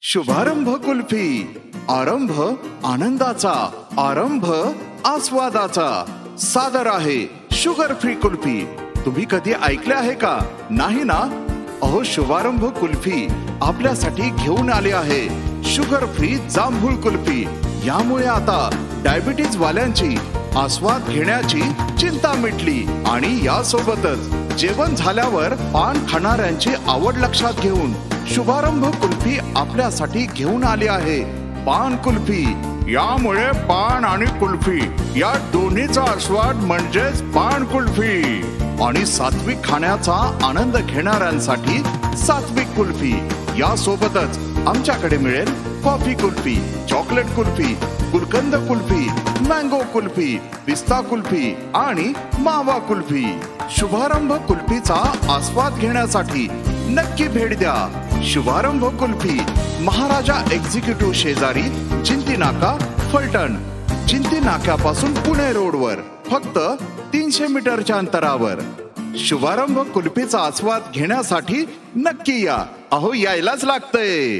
शुभारंभ कुल्फी, आरंभ आनंदाचा, आरंभ आस्वादाचा। सादर आहे शुगर फ्री कुल्फी। तुम्ही कधी ऐकले आहे का? नाही ना? अहो, शुभारंभ कुल्फी आपल्यासाठी घेऊन आले आहे शुगर फ्री जांभूळ कुल्फी। यामुळे आता डायबिटीज वाल्यांची आस्वाद घेण्याची चिंता मिटली आणि यासोबतच जेवण झाल्यावर पान खाणाऱ्यांची आवड लक्षात घेऊन शुभारंभ कुल्फी आपल्यासाठी घेऊन आली आहे पान कुल्फी। यामुळे पान आणि कुल्फी या दोन्हीचा आस्वाद म्हणजेच पान कुल्फी। आणि सात्विक खाण्याचा आनंद घेणाऱ्यांसाठी सात्विक कुल्फी। यासोबतच आमच्याकडे मिळेल कॉफी कुल्फी, चॉकलेट कुल्फी, गुलकंद कुल्फी, मँगो कुल्फी, पिस्ता कुल्फी आणि मावा कुल्फी। शुभारंभ कुल्फीचा आस्वाद घेण्यासाठी नक्की भेट द्या शुभारंभ कुल्फी, महाराजा एक्झिक्युटिव्ह शेजारी, जिंती नाका, फलटण। जिंती नाक्यापासून पुणे रोडवर फक्त 300 मीटरच्या अंतरावर। शुभारंभ कुल्फीचा आस्वाद घेण्यासाठी नक्की या। अहो, यायलाच लागतंय।